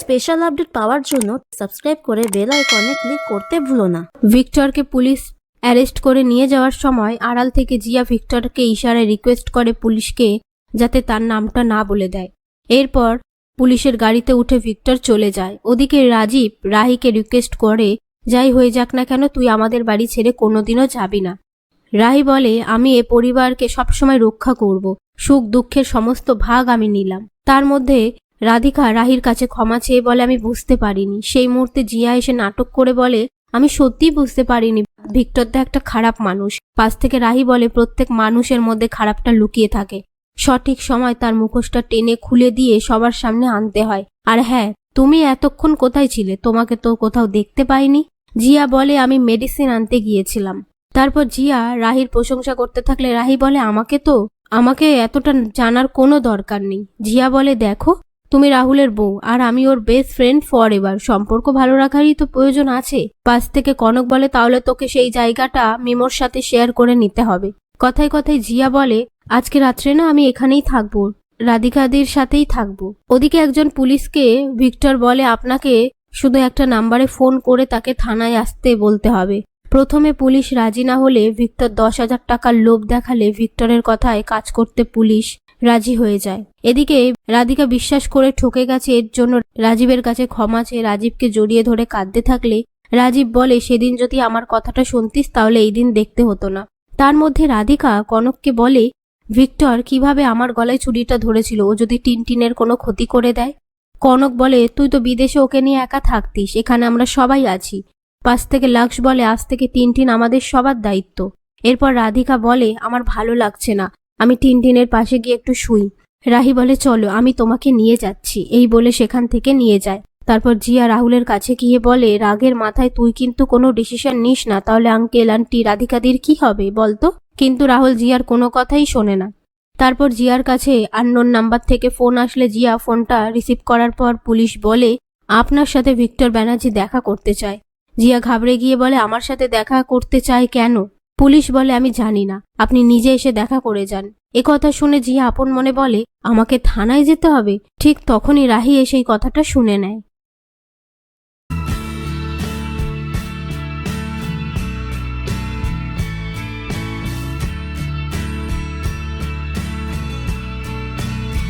Special update পাওয়ার জন্য subscribe করে bell আইকনে ক্লিক করতে ভুলো না। ভিক্টরকে পুলিশ অ্যারেস্ট করে নিয়ে যাওয়ার সময় আড়াল থেকে জিয়া ভিক্টরকে ইশারায় রিকোয়েস্ট করে পুলিশকে যাতে তার নামটা না বলে দেয়। এরপর পুলিশের গাড়িতে উঠে ভিক্টর চলে যায়। ওদিকে রাজীব রাহিকে রিকোয়েস্ট করে, যাই হয়ে যাক না কেন তুই আমাদের বাড়ি ছেড়ে কোনোদিনও যাবি না। রাহি বলে, আমি এ পরিবারকে সবসময় রক্ষা করব, সুখ দুঃখের সমস্ত ভাগ আমি নিলাম। তার মধ্যে রাধিকা রাহির কাছে ক্ষমা চেয়ে বলে, আমি বুঝতে পারিনি। সেই মুহূর্তে জিয়া এসে নাটক করে বলে, আমি সত্যিই বুঝতে পারিনি, ভিক্টর তো একটা খারাপ মানুষ। পাশ থেকে রাহি বলে, প্রত্যেক মানুষের মধ্যে খারাপটা লুকিয়ে থাকে, সঠিক সময় তার মুখোশটা টেনে খুলে দিয়ে সবার সামনে আনতে হয়। আর হ্যাঁ, তুমি এতক্ষণ কোথায় ছিলে? তোমাকে তো কোথাও দেখতে পাইনি। জিয়া বলে, আমি মেডিসিন আনতে গিয়েছিলাম। তারপর জিয়া রাহির প্রশংসা করতে থাকলে রাহি বলে, আমাকে এতটা জানার কোনো দরকার নেই। জিয়া বলে, দেখো তুমি রাহুলের বউ আর আমি ওর বেস্ট ফ্রেন্ড ফর এভার, সম্পর্ক ভালো রাখারই তো প্রয়োজন আছে। পাশ থেকে কনক বলে, তাহলে তোকে সেই জায়গাটা মিমোর সাথে শেয়ার করে নিতে হবে। কথায় কথায় জিয়া বলে, আজকে রাত্রে না আমি এখানেই থাকবো, রাধিকাদের সাথেই থাকবো। ওদিকে একজন পুলিশকে ভিক্টর বলে, আপনাকে শুধু একটা নাম্বারে ফোন করে তাকে থানায় আসতে বলতে হবে। প্রথমে পুলিশ রাজি না হলে ভিক্টর 10,000 টাকার লোভ দেখালে ভিক্টরের কথায় কাজ করতে পুলিশ রাজি হয়ে যায়। এদিকে রাধিকা বিশ্বাস করে ঠকে গেছে, এর জন্য রাজীবের কাছে ক্ষমা চেয়ে রাজীবকে জড়িয়ে ধরে কাঁদতে থাকলে রাজীব বলে, সেদিন যদি আমার কথাটা শুনতিস তাহলে এই দিন দেখতে হতো না। তার মধ্যে রাধিকা কনককে বলে, ভিক্টর কিভাবে আমার গলায় চুড়িটা ধরেছিল, ও যদি টিনটিনের কোনো ক্ষতি করে দেয়। কনক বলে, তুই তো বিদেশে ওকে নিয়ে একা থাকতিস, এখানে আমরা সবাই আছি। পাশ থেকে লাক্স বলে, আজ থেকে টিনটিন আমাদের সবার দায়িত্ব। এরপর রাধিকা বলে, আমার ভালো লাগছে না, আমি টিনটিনের পাশে গিয়ে একটু শুই। রাহি বলে, চলো আমি তোমাকে নিয়ে যাচ্ছি। এই বলে সেখান থেকে নিয়ে যায়। তারপর জিয়া রাহুলের কাছে গিয়ে বলে, রাগের মাথায় তুই কিন্তু কোনো ডিসিশন নিস না, তাহলে আঙ্কেল আন্টি রাধিকাদের কি হবে বলতো। কিন্তু রাহুল জিয়ার কোনো কথাই শোনে না। তারপর জিয়ার কাছে আননোন নাম্বার থেকে ফোন আসলে জিয়া ফোনটা রিসিভ করার পর পুলিশ বলে, আপনার সাথে ভিক্টর ব্যানার্জি দেখা করতে চায়। জিয়া ঘাবড়ে গিয়ে বলে, আমার সাথে দেখা করতে চায় কেন? পুলিশ বলে, আমি জানি না, আপনি নিজে এসে দেখা করে যান। কথা শুনে জিয়া আপন মনে বলে, আমাকে থানায় যেতে হবে। ঠিক তখনই রাহি এসে এই কথাটা শুনে নেয়।